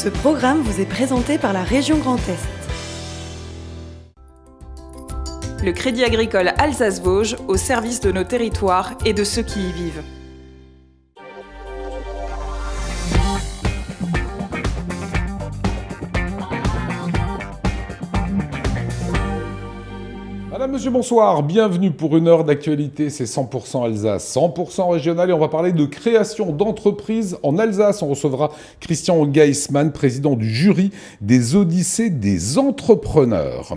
Ce programme vous est présenté par la région Grand Est. Le Crédit Agricole Alsace-Vosges au service de nos territoires et de ceux qui y vivent. Madame, monsieur, bonsoir. Bienvenue pour une heure d'actualité. C'est 100% Alsace, 100% régional et on va parler de création d'entreprises en Alsace. On recevra Christian Geismann, président du jury des Odyssées des entrepreneurs.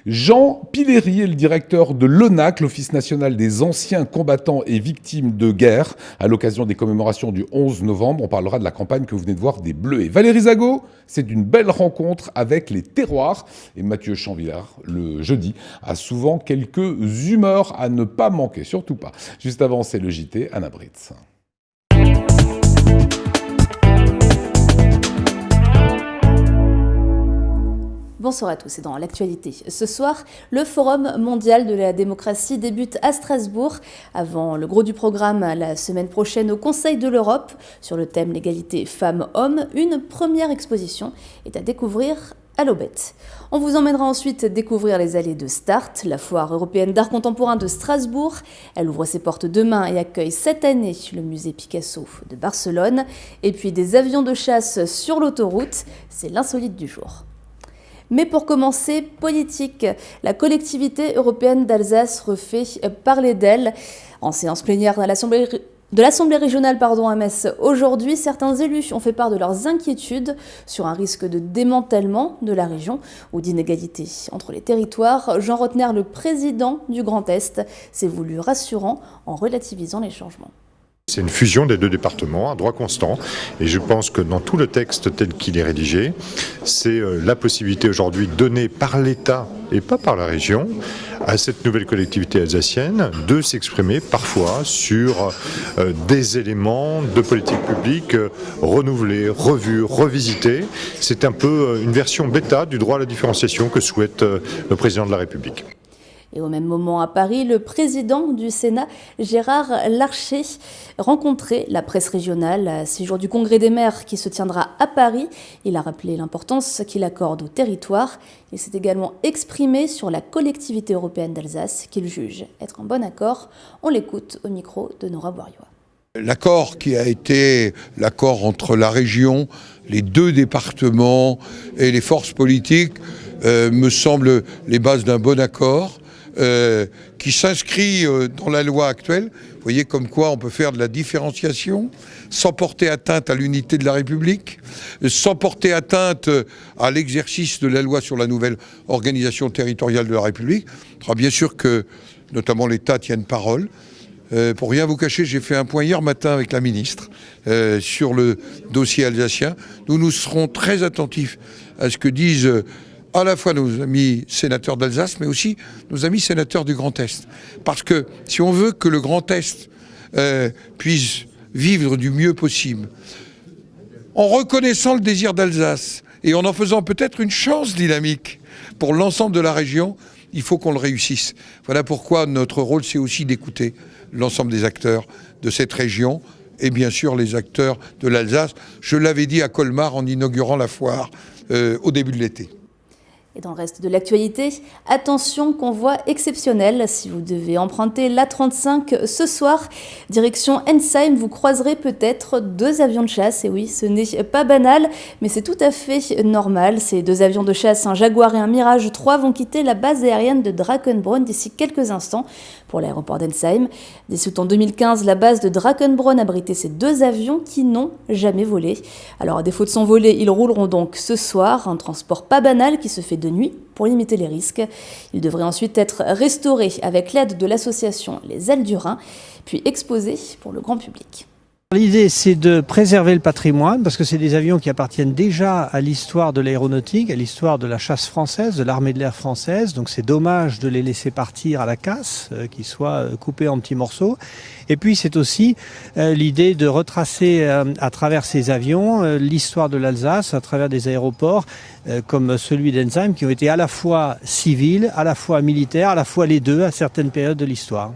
Jean Piléry est le directeur de l'ONAC, l'Office national des anciens combattants et victimes de guerre. À l'occasion des commémorations du 11 novembre, on parlera de la campagne que vous venez de voir des Bleus. Et Valérie Zago, c'est une belle rencontre avec les terroirs. Et Mathieu Chanvillard, le jeudi, a souvent quelques humeurs à ne pas manquer, surtout pas. Juste avant, c'est le JT, Anna Britz. Bonsoir à tous, et dans l'actualité. Ce soir, le Forum mondial de la démocratie débute à Strasbourg. Avant le gros du programme, la semaine prochaine au Conseil de l'Europe, sur le thème l'égalité femmes-hommes, une première exposition est à découvrir à l'Aubette. On vous emmènera ensuite découvrir les allées de Start, la foire européenne d'art contemporain de Strasbourg. Elle ouvre ses portes demain et accueille cette année le musée Picasso de Barcelone. Et puis des avions de chasse sur l'autoroute, c'est l'insolite du jour. Mais pour commencer, politique. La collectivité européenne d'Alsace refait parler d'elle. En séance plénière de l'Assemblée régionale à Metz aujourd'hui, certains élus ont fait part de leurs inquiétudes sur un risque de démantèlement de la région ou d'inégalité entre les territoires. Jean Rotner, le président du Grand Est, s'est voulu rassurant en relativisant les changements. C'est une fusion des deux départements à droit constant et je pense que dans tout le texte tel qu'il est rédigé, c'est la possibilité aujourd'hui donnée par l'État et pas par la région à cette nouvelle collectivité alsacienne de s'exprimer parfois sur des éléments de politique publique renouvelés, revus, revisités. C'est un peu une version bêta du droit à la différenciation que souhaite le président de la République. Et au même moment à Paris, le président du Sénat, Gérard Larcher, rencontrait la presse régionale à 6 jours du Congrès des maires qui se tiendra à Paris. Il a rappelé l'importance qu'il accorde au territoire. Il s'est également exprimé sur la collectivité européenne d'Alsace qu'il juge être en bon accord. On l'écoute au micro de Nora Bouriois. L'accord qui a été l'accord entre la région, les deux départements et les forces politiques me semble les bases d'un bon accord. Qui s'inscrit dans la loi actuelle. Vous voyez comme quoi on peut faire de la différenciation sans porter atteinte à l'unité de la République, sans porter atteinte à l'exercice de la loi sur la nouvelle organisation territoriale de la République. Il faudra bien sûr que, notamment l'État, tienne parole. Pour rien vous cacher, j'ai fait un point hier matin avec la ministre sur le dossier alsacien. Nous serons très attentifs à ce que disent à la fois nos amis sénateurs d'Alsace, mais aussi nos amis sénateurs du Grand Est. Parce que si on veut que le Grand Est puisse vivre du mieux possible, en reconnaissant le désir d'Alsace et en faisant peut-être une chance dynamique pour l'ensemble de la région, il faut qu'on le réussisse. Voilà pourquoi notre rôle, c'est aussi d'écouter l'ensemble des acteurs de cette région et bien sûr les acteurs de l'Alsace. Je l'avais dit à Colmar en inaugurant la foire au début de l'été. Et dans le reste de l'actualité, attention, convoi exceptionnel. Si vous devez emprunter l'A35 ce soir, direction Ensheim, vous croiserez peut-être 2 avions de chasse. Et oui, ce n'est pas banal, mais c'est tout à fait normal. Ces 2 avions de chasse, un Jaguar et un Mirage 3, vont quitter la base aérienne de Drakenbrunn d'ici quelques instants pour l'aéroport d'Ensheim. Dès août en 2015, la base de Drakenbrunn abritait ces 2 avions qui n'ont jamais volé. Alors, à défaut de s'envoler, ils rouleront donc ce soir. Un transport pas banal qui se fait de nuit pour limiter les risques. Ils devraient ensuite être restaurés avec l'aide de l'association Les Ailes du Rhin, puis exposés pour le grand public. L'idée, c'est de préserver le patrimoine, parce que c'est des avions qui appartiennent déjà à l'histoire de l'aéronautique, à l'histoire de la chasse française, de l'armée de l'air française. Donc c'est dommage de les laisser partir à la casse, qu'ils soient coupés en petits morceaux. Et puis c'est aussi l'idée de retracer à travers ces avions l'histoire de l'Alsace, à travers des aéroports comme celui d'Ensheim, qui ont été à la fois civils, à la fois militaires, à la fois les deux à certaines périodes de l'histoire.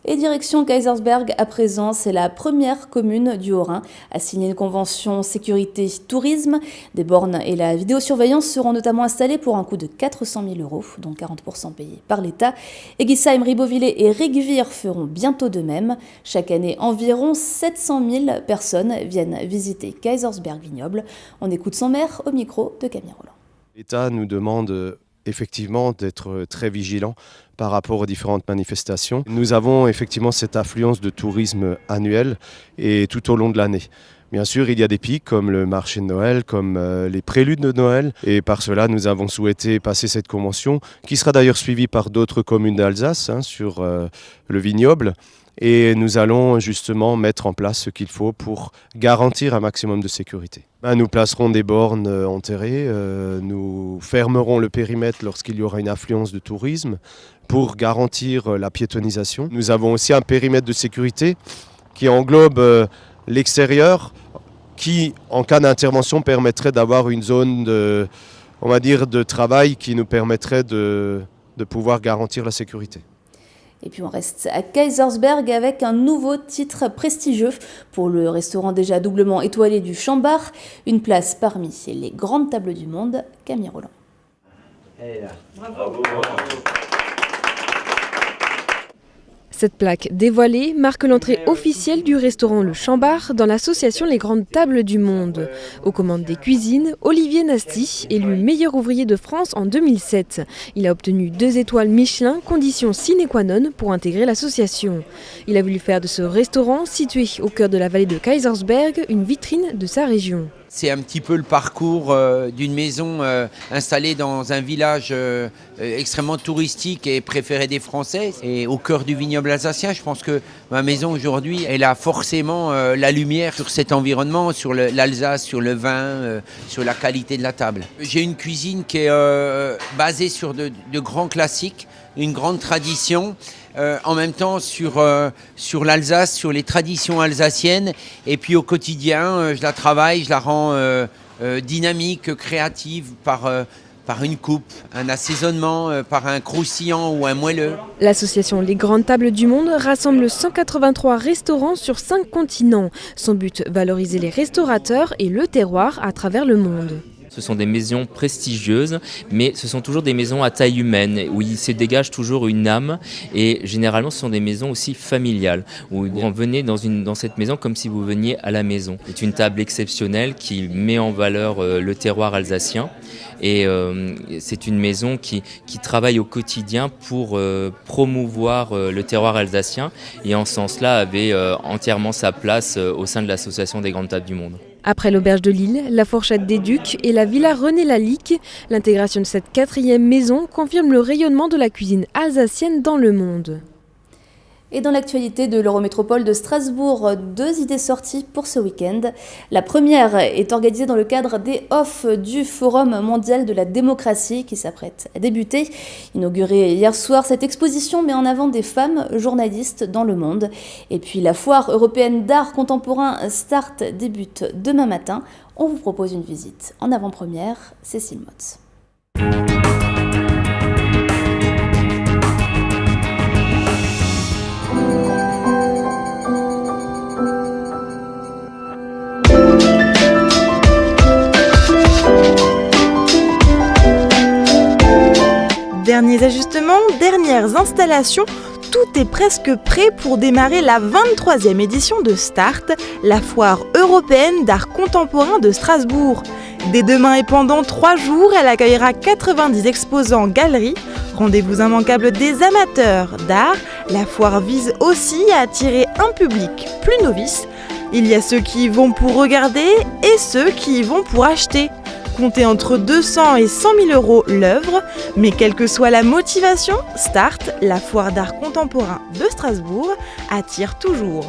Et direction Kaysersberg à présent, c'est la première commune du Haut-Rhin à signer une convention sécurité-tourisme. Des bornes et la vidéosurveillance seront notamment installées pour un coût de 400 000 €, dont 40% payés par l'État. Eguisheim, Ribeauvillé et Rigvir feront bientôt de même. Chaque année, environ 700 000 personnes viennent visiter Kaysersberg Vignoble. On écoute son maire au micro de Camille Roland. L'État nous demande effectivement d'être très vigilants par rapport aux différentes manifestations. Nous avons effectivement cette affluence de tourisme annuel et tout au long de l'année. Bien sûr, il y a des pics comme le marché de Noël, comme les préludes de Noël. Et par cela, nous avons souhaité passer cette convention, qui sera d'ailleurs suivie par d'autres communes d'Alsace sur le vignoble. Et nous allons justement mettre en place ce qu'il faut pour garantir un maximum de sécurité. Nous placerons des bornes enterrées, nous fermerons le périmètre lorsqu'il y aura une affluence de tourisme pour garantir la piétonisation. Nous avons aussi un périmètre de sécurité qui englobe l'extérieur, qui en cas d'intervention permettrait d'avoir une zone de travail qui nous permettrait de pouvoir garantir la sécurité. Et puis on reste à Kaysersberg avec un nouveau titre prestigieux pour le restaurant déjà doublement étoilé du Chambard. Une place parmi les grandes tables du monde. Camille Roland. Bravo. Cette plaque dévoilée marque l'entrée officielle du restaurant Le Chambard dans l'association Les Grandes Tables du Monde. Aux commandes des cuisines, Olivier Nasty, élu meilleur ouvrier de France en 2007. Il a obtenu 2 étoiles Michelin, condition sine qua non pour intégrer l'association. Il a voulu faire de ce restaurant, situé au cœur de la vallée de Kaysersberg, une vitrine de sa région. C'est un petit peu le parcours d'une maison installée dans un village extrêmement touristique et préféré des Français. Et au cœur du vignoble alsacien, je pense que ma maison aujourd'hui, elle a forcément la lumière sur cet environnement, sur l'Alsace, sur le vin, sur la qualité de la table. J'ai une cuisine qui est basée sur de grands classiques, une grande tradition. En même temps sur l'Alsace, sur les traditions alsaciennes. Et puis au quotidien, je la travaille, je la rends dynamique, créative par une coupe, un assaisonnement, par un croustillant ou un moelleux. L'association Les Grandes Tables du Monde rassemble 183 restaurants sur 5 continents. Son but, valoriser les restaurateurs et le terroir à travers le monde. Ce sont des maisons prestigieuses, mais ce sont toujours des maisons à taille humaine, où il se dégage toujours une âme. Et généralement, ce sont des maisons aussi familiales, où vous venez dans cette maison comme si vous veniez à la maison. C'est une table exceptionnelle qui met en valeur le terroir alsacien. Et c'est une maison qui travaille au quotidien pour promouvoir le terroir alsacien. Et en ce sens-là, avait entièrement sa place au sein de l'association des Grandes Tables du Monde. Après l'Auberge de Lille, la Fourchette des Ducs et la Villa René Lalique, l'intégration de cette 4e maison confirme le rayonnement de la cuisine alsacienne dans le monde. Et dans l'actualité de l'Eurométropole de Strasbourg, 2 idées sorties pour ce week-end. La première est organisée dans le cadre des OFF du Forum mondial de la démocratie qui s'apprête à débuter. Inaugurée hier soir, cette exposition met en avant des femmes journalistes dans le monde. Et puis la foire européenne d'art contemporain Start débute demain matin. On vous propose une visite en avant-première. Cécile Motz. Derniers ajustements, dernières installations, tout est presque prêt pour démarrer la 23e édition de Start, la foire européenne d'art contemporain de Strasbourg. Dès demain et pendant 3 jours, elle accueillera 90 exposants galeries. Rendez-vous immanquable des amateurs d'art, la foire vise aussi à attirer un public plus novice. Il y a ceux qui y vont pour regarder et ceux qui y vont pour acheter. Comptez entre 200 et 100 000 € l'œuvre, mais quelle que soit la motivation, Start, la foire d'art contemporain de Strasbourg, attire toujours.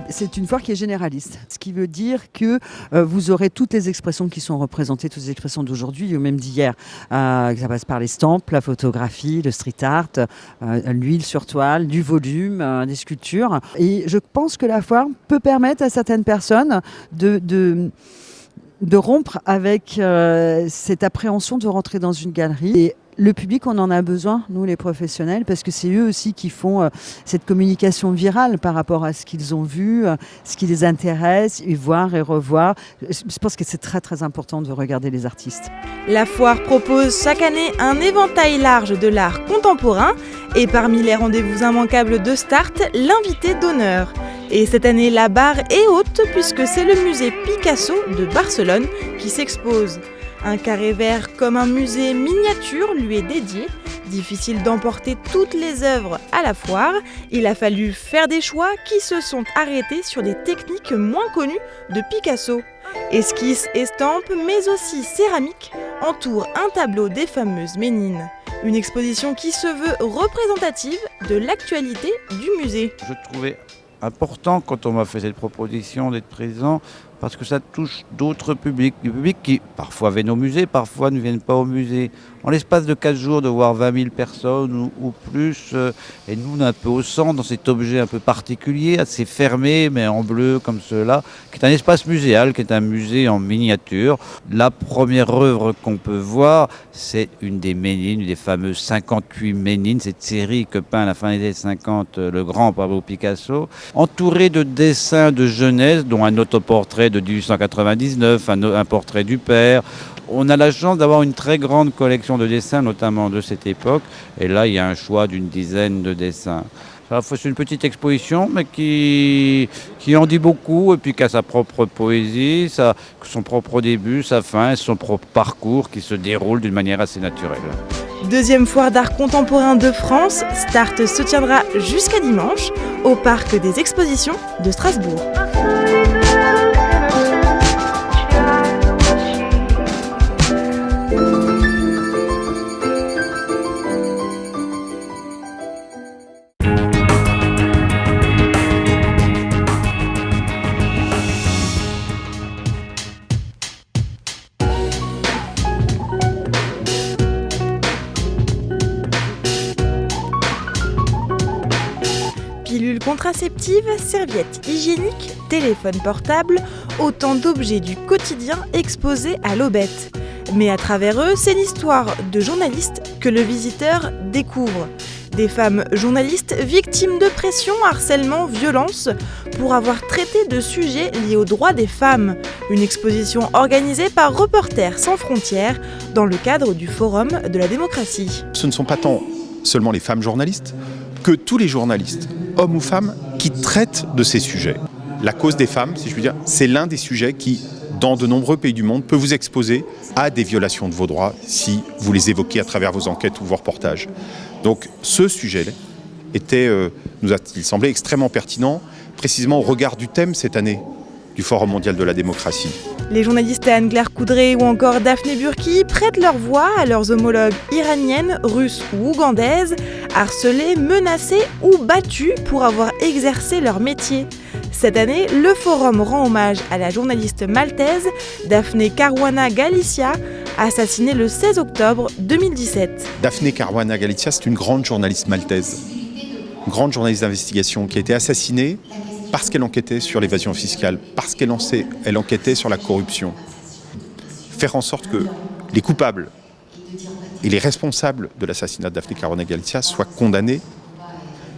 C'est une foire qui est généraliste, ce qui veut dire que vous aurez toutes les expressions qui sont représentées, toutes les expressions d'aujourd'hui ou même d'hier. Ça passe par les stampes, la photographie, le street art, l'huile sur toile, du volume, des sculptures. Et je pense que la foire peut permettre à certaines personnes de rompre avec cette appréhension de rentrer dans une galerie. Et Le public, on en a besoin, nous les professionnels, parce que c'est eux aussi qui font cette communication virale par rapport à ce qu'ils ont vu, ce qui les intéresse, y voir et revoir. Je pense que c'est très très important de regarder les artistes. La foire propose chaque année un éventail large de l'art contemporain et parmi les rendez-vous immanquables de Start, l'invité d'honneur. Et cette année, la barre est haute puisque c'est le musée Picasso de Barcelone qui s'expose. Un carré vert comme un musée miniature lui est dédié. Difficile d'emporter toutes les œuvres à la foire. Il a fallu faire des choix qui se sont arrêtés sur des techniques moins connues de Picasso. Esquisses, estampes, mais aussi céramique entourent un tableau des fameuses Ménines. Une exposition qui se veut représentative de l'actualité du musée. Je trouvais important quand on m'a fait cette proposition d'être présent parce que ça touche d'autres publics, du public qui parfois viennent au musée, parfois ne viennent pas au musée. En l'espace de 4 jours, de voir 20 000 personnes ou plus, et nous on est un peu au centre dans cet objet un peu particulier, assez fermé, mais en bleu comme cela, qui est un espace muséal, qui est un musée en miniature. La première œuvre qu'on peut voir, c'est une des Ménines, une des fameuses 58 Ménines, cette série que peint à la fin des années 50 le grand Pablo Picasso, entourée de dessins de jeunesse, dont un autoportrait de 1899, un portrait du père. On a la chance d'avoir une très grande collection de dessins, notamment de cette époque. Et là, il y a un choix d'une dizaine de dessins. C'est une petite exposition, mais qui en dit beaucoup, et puis qui a sa propre poésie, son propre début, sa fin, son propre parcours qui se déroule d'une manière assez naturelle. Deuxième foire d'art contemporain de France, Start se tiendra jusqu'à dimanche au Parc des Expositions de Strasbourg. Pilules contraceptives, serviettes hygiéniques, téléphone portable, autant d'objets du quotidien exposés à l'aubette. Mais à travers eux, c'est l'histoire de journalistes que le visiteur découvre. Des femmes journalistes victimes de pression, harcèlement, violence, pour avoir traité de sujets liés aux droits des femmes. Une exposition organisée par Reporters sans frontières dans le cadre du Forum de la démocratie. Ce ne sont pas tant seulement les femmes journalistes que tous les journalistes, hommes ou femmes, qui traitent de ces sujets. La cause des femmes, si je puis dire, c'est l'un des sujets qui, dans de nombreux pays du monde, peut vous exposer à des violations de vos droits si vous les évoquez à travers vos enquêtes ou vos reportages. Donc ce sujet-là nous a-t-il semblé extrêmement pertinent, précisément au regard du thème cette année du Forum mondial de la démocratie. Les journalistes Anne-Claire Coudray ou encore Daphné Burki prêtent leur voix à leurs homologues iraniennes, russes ou ougandaises, harcelées, menacées ou battues pour avoir exercé leur métier. Cette année, le Forum rend hommage à la journaliste maltaise Daphne Caruana Galizia, assassinée le 16 octobre 2017. Daphne Caruana Galizia, c'est une grande journaliste maltaise, une grande journaliste d'investigation qui a été assassinée parce qu'elle enquêtait sur l'évasion fiscale, parce qu'elle enquêtait sur la corruption. Faire en sorte que les coupables et les responsables de l'assassinat de Daphne Caruana Galizia soient condamnés,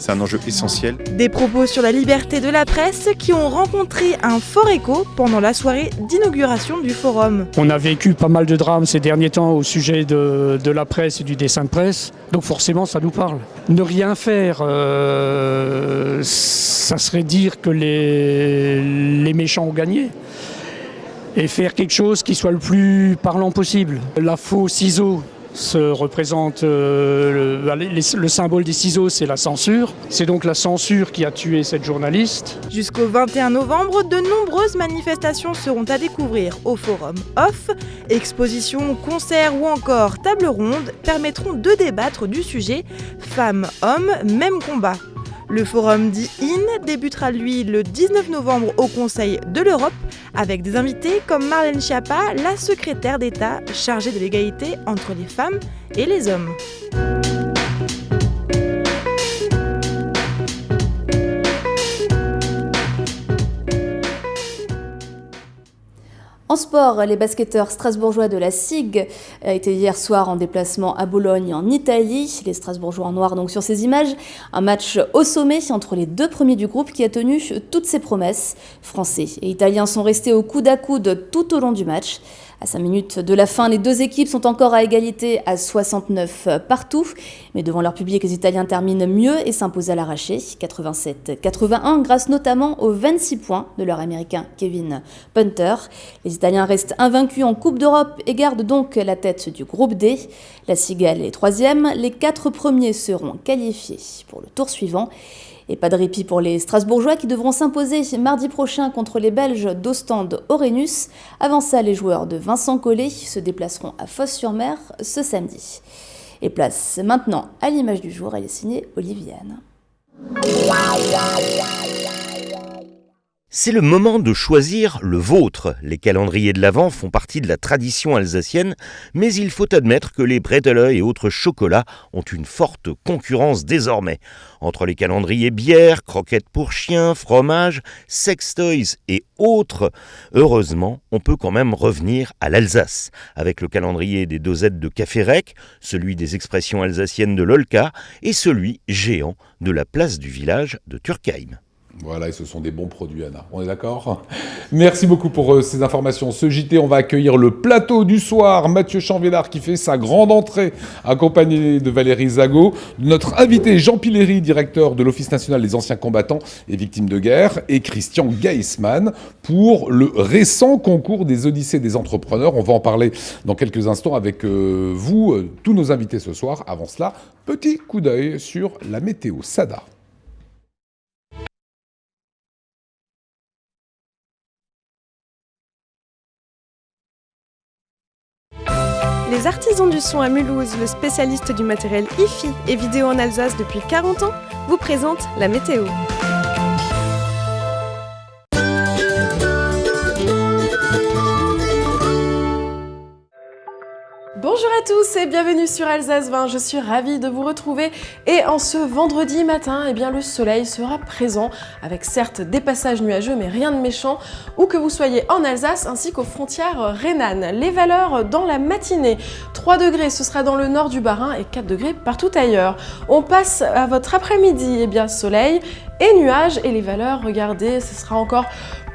c'est un enjeu essentiel. Des propos sur la liberté de la presse qui ont rencontré un fort écho pendant la soirée d'inauguration du forum. On a vécu pas mal de drames ces derniers temps au sujet de la presse et du dessin de presse, donc forcément ça nous parle. Ne rien faire, ça serait dire que les méchants ont gagné. Et faire quelque chose qui soit le plus parlant possible. La faux ciseau se représente, le symbole des ciseaux, c'est la censure. C'est donc la censure qui a tué cette journaliste. Jusqu'au 21 novembre, de nombreuses manifestations seront à découvrir au Forum Off. Expositions, concerts ou encore tables rondes permettront de débattre du sujet femmes, hommes, même combat. Le forum dit IN débutera lui le 19 novembre au Conseil de l'Europe avec des invités comme Marlène Schiappa, la secrétaire d'État chargée de l'égalité entre les femmes et les hommes. En sport, les basketteurs strasbourgeois de la SIG étaient hier soir en déplacement à Bologne en Italie. Les Strasbourgeois en noir donc sur ces images. Un match au sommet entre les deux premiers du groupe qui a tenu toutes ses promesses. Français et Italiens sont restés au coude à coude tout au long du match. À 5 minutes de la fin, les deux équipes sont encore à égalité à 69 partout. Mais devant leur public, les Italiens terminent mieux et s'imposent à l'arraché, 87-81, grâce notamment aux 26 points de leur Américain Kevin Punter. Les Italiens restent invaincus en Coupe d'Europe et gardent donc la tête du groupe D. La Cigale est 3e. Les 4 premiers seront qualifiés pour le tour suivant. Et pas de répit pour les Strasbourgeois qui devront s'imposer mardi prochain contre les Belges d'Ostende Orenus. Avant ça, les joueurs de Vincent Collet se déplaceront à Fos-sur-Mer ce samedi. Et place maintenant à l'image du jour, elle est signée Oliviane. C'est le moment de choisir le vôtre. Les calendriers de l'Avent font partie de la tradition alsacienne, mais il faut admettre que les bretteleux et autres chocolats ont une forte concurrence désormais. Entre les calendriers bières, croquettes pour chiens, fromage, sextoys et autres, heureusement, on peut quand même revenir à l'Alsace, avec le calendrier des dosettes de Café Rec, celui des expressions alsaciennes de l'Olka et celui géant de la place du village de Turkheim. Voilà, et ce sont des bons produits, Anna. On est d'accord ? Merci beaucoup pour ces informations. Ce JT, on va accueillir le plateau du soir. Mathieu Chanvellard qui fait sa grande entrée, accompagné de Valérie Zago. Notre invité Jean Pilleri, directeur de l'Office national des anciens combattants et victimes de guerre. Et Christian Gaisman pour le récent concours des Odyssées des entrepreneurs. On va en parler dans quelques instants avec vous, tous nos invités ce soir. Avant cela, petit coup d'œil sur la météo. Sada. Les artisans du son à Mulhouse, le spécialiste du matériel hi-fi et vidéo en Alsace depuis 40 ans, vous présente la météo. Bonjour à tous et bienvenue sur Alsace 20, je suis ravie de vous retrouver et en ce vendredi matin, eh bien, le soleil sera présent avec certes des passages nuageux mais rien de méchant, où que vous soyez en Alsace ainsi qu'aux frontières rhénanes. Les valeurs dans la matinée, 3 degrés ce sera dans le nord du Bas-Rhin et 4 degrés partout ailleurs. On passe à votre après-midi, eh bien soleil et nuages et les valeurs, regardez, ce sera encore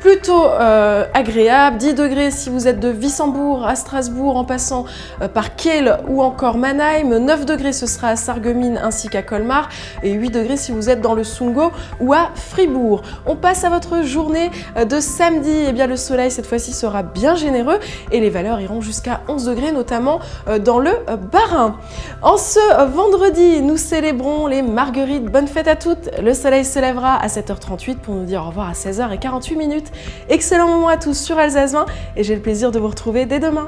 plutôt agréable, 10 degrés si vous êtes de Wissembourg à Strasbourg en passant par Kiel ou encore Mannheim, 9 degrés ce sera à Sarreguemines ainsi qu'à Colmar et 8 degrés si vous êtes dans le Sundgau ou à Fribourg. On passe à votre journée de samedi, et bien le soleil cette fois-ci sera bien généreux et les valeurs iront jusqu'à 11 degrés notamment dans le Bas-Rhin. En ce vendredi, nous célébrons les Marguerites, bonne fête à toutes, le soleil se lèvera à 7h38 pour nous dire au revoir à 16h48. Excellent moment à tous sur Alsace 20 et j'ai le plaisir de vous retrouver dès demain.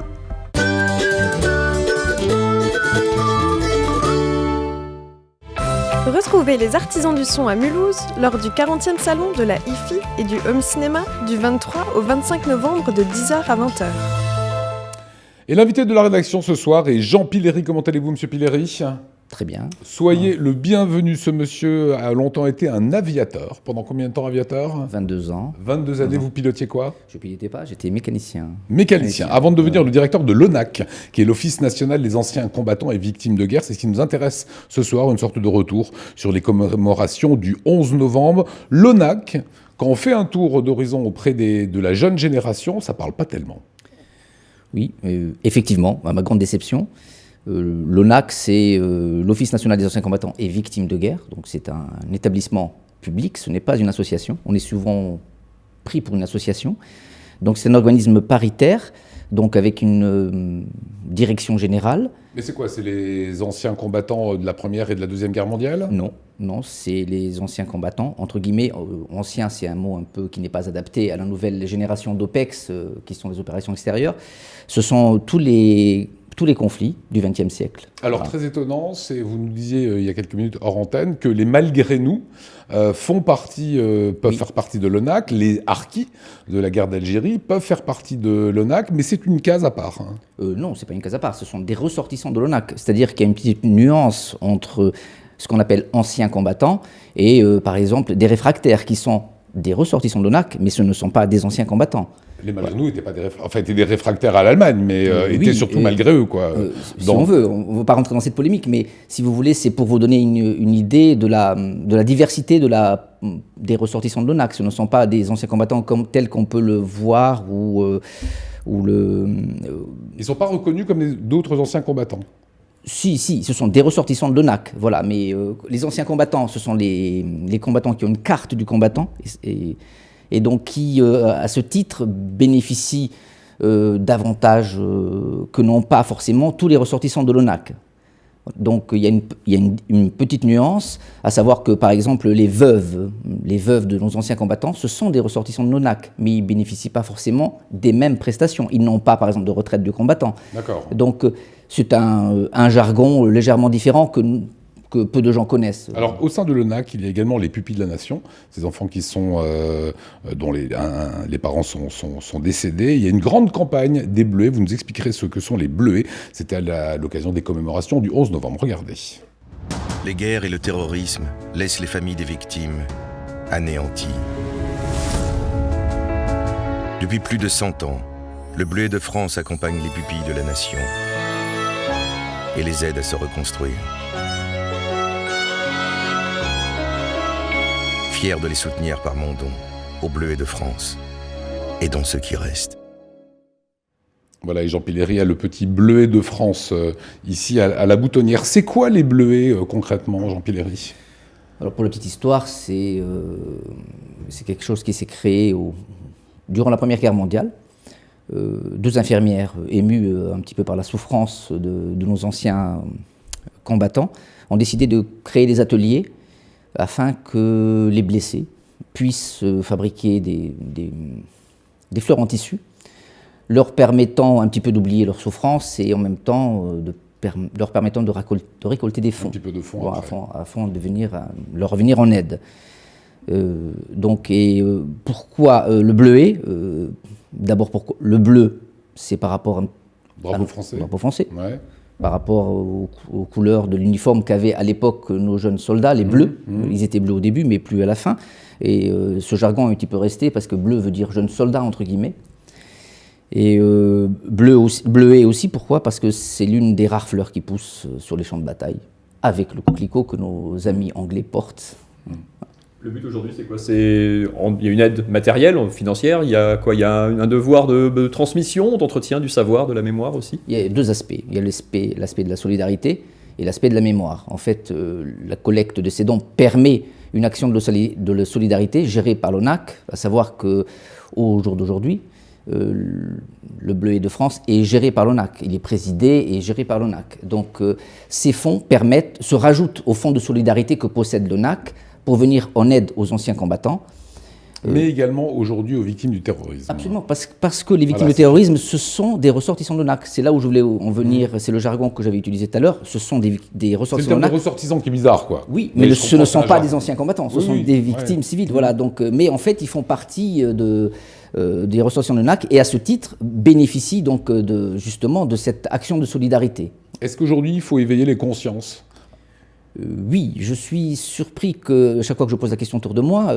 Retrouvez les artisans du son à Mulhouse lors du 40e salon de la hi-fi et du home cinéma du 23 au 25 novembre de 10h à 20h. Et l'invité de la rédaction ce soir est Jean Pilleri. Comment allez-vous, monsieur Pilleri ? Très bien. Soyez le bienvenu. Ce monsieur a longtemps été un aviateur. Pendant combien de temps aviateur ? 22 ans. 22 années, vous pilotiez quoi ? Je ne pilotais pas, j'étais mécanicien. Mécanicien, avant de devenir le directeur de l'ONAC, qui est l'Office national des anciens combattants et victimes de guerre. C'est ce qui nous intéresse ce soir, une sorte de retour sur les commémorations du 11 novembre. L'ONAC, quand on fait un tour d'horizon auprès de la jeune génération, ça ne parle pas tellement. Oui, effectivement, à ma grande déception. L'ONAC, c'est l'Office national des anciens combattants et victimes de guerre. Donc c'est un établissement public, ce n'est pas une association. On est souvent pris pour une association. Donc c'est un organisme paritaire, donc avec une direction générale. Mais c'est quoi ? C'est les anciens combattants de la Première et de la Deuxième Guerre mondiale ? Non, c'est les anciens combattants. Entre guillemets, ancien, c'est un mot un peu qui n'est pas adapté à la nouvelle génération d'OPEX, qui sont les opérations extérieures. Ce sont tous les conflits du XXe siècle. Alors, voilà. Très étonnant, vous nous disiez il y a quelques minutes hors antenne que les malgré nous peuvent faire partie de l'ONAC, les harkis de la guerre d'Algérie peuvent faire partie de l'ONAC, mais c'est une case à part. Non, c'est pas une case à part, ce sont des ressortissants de l'ONAC. C'est-à-dire qu'il y a une petite nuance entre ce qu'on appelle anciens combattants et, par exemple, des réfractaires qui sont des ressortissants de l'ONAC, mais ce ne sont pas des anciens combattants. Les Malgré-nous étaient des réfractaires à l'Allemagne, mais étaient surtout malgré eux, quoi. Si on veut, on ne veut pas rentrer dans cette polémique, mais si vous voulez, c'est pour vous donner une idée de la diversité des ressortissants de l'ONAC. Ce ne sont pas des anciens combattants tels qu'on peut le voir Ils ne sont pas reconnus comme d'autres anciens combattants. Si, ce sont des ressortissants de l'ONAC, voilà. Mais les anciens combattants, ce sont les combattants qui ont une carte du combattant et donc qui, à ce titre, bénéficient d'avantages que n'ont pas forcément tous les ressortissants de l'ONAC. Donc il y a une petite nuance, à savoir que par exemple les veuves de nos anciens combattants, ce sont des ressortissants de l'ONAC, mais ils ne bénéficient pas forcément des mêmes prestations. Ils n'ont pas par exemple de retraite de combattant. D'accord. Donc c'est un jargon légèrement différent que peu de gens connaissent. Alors, au sein de l'ONAC, il y a également les pupilles de la nation, ces enfants dont les parents sont décédés. Il y a une grande campagne des Bleuets. Vous nous expliquerez ce que sont les Bleuets. C'était à l'occasion des commémorations du 11 novembre. Regardez. Les guerres et le terrorisme laissent les familles des victimes anéanties. Depuis plus de 100 ans, le Bleuet de France accompagne les pupilles de la nation et les aide à se reconstruire. Fier de les soutenir par mon don au Bleuet de France et dans ceux qui restent. Voilà, et Jean Pillery a le petit Bleuet de France ici à la Boutonnière. C'est quoi les Bleuets concrètement, Jean Pillery ? Alors pour la petite histoire, c'est quelque chose qui s'est créé durant la Première Guerre mondiale. Deux infirmières émues un petit peu par la souffrance de nos anciens combattants ont décidé de créer des ateliers afin que les blessés puissent fabriquer des fleurs en tissu, leur permettant un petit peu d'oublier leur souffrance et en même temps leur permettant de récolter des fonds. Un petit peu de fonds. Afin de leur venir en aide. Pourquoi le bleuet D'abord, le bleu, c'est par rapport Bravo français. Ouais. Par rapport aux couleurs de l'uniforme qu'avaient à l'époque nos jeunes soldats, les bleus. Ils étaient bleus au début, mais plus à la fin. Et ce jargon est un petit peu resté parce que bleu veut dire jeune soldat, entre guillemets. Et bleuet aussi, pourquoi ? Parce que c'est l'une des rares fleurs qui poussent sur les champs de bataille, avec le coquelicot que nos amis anglais portent. Le but aujourd'hui, c'est quoi ? Il y a une aide matérielle, financière, il y a quoi ? Il y a un devoir de transmission, d'entretien du savoir, de la mémoire aussi ? Il y a deux aspects. Il y a l'aspect de la solidarité et l'aspect de la mémoire. En fait, la collecte de ces dons permet une action de la solidarité gérée par l'ONAC, à savoir qu'au jour d'aujourd'hui, le Bleuet de France est géré par l'ONAC. Il est présidé et géré par l'ONAC. Donc ces fonds se rajoutent aux fonds de solidarité que possède l'ONAC pour venir en aide aux anciens combattants. Mais également aujourd'hui aux victimes du terrorisme. Absolument, parce que les victimes du terrorisme, ce sont des ressortissants de l'ONAC. C'est là où je voulais en venir, c'est le jargon que j'avais utilisé tout à l'heure, ce sont des ressortissants de l'ONAC. C'est le terme de ressortissants qui est bizarre, quoi. Oui, mais ce ne sont pas des anciens combattants, ce sont des victimes civiles. Voilà, donc, mais en fait, ils font partie des ressortissants de l'ONAC et à ce titre bénéficient donc justement de cette action de solidarité. Est-ce qu'aujourd'hui, il faut éveiller les consciences ? Oui, je suis surpris que chaque fois que je pose la question autour de moi,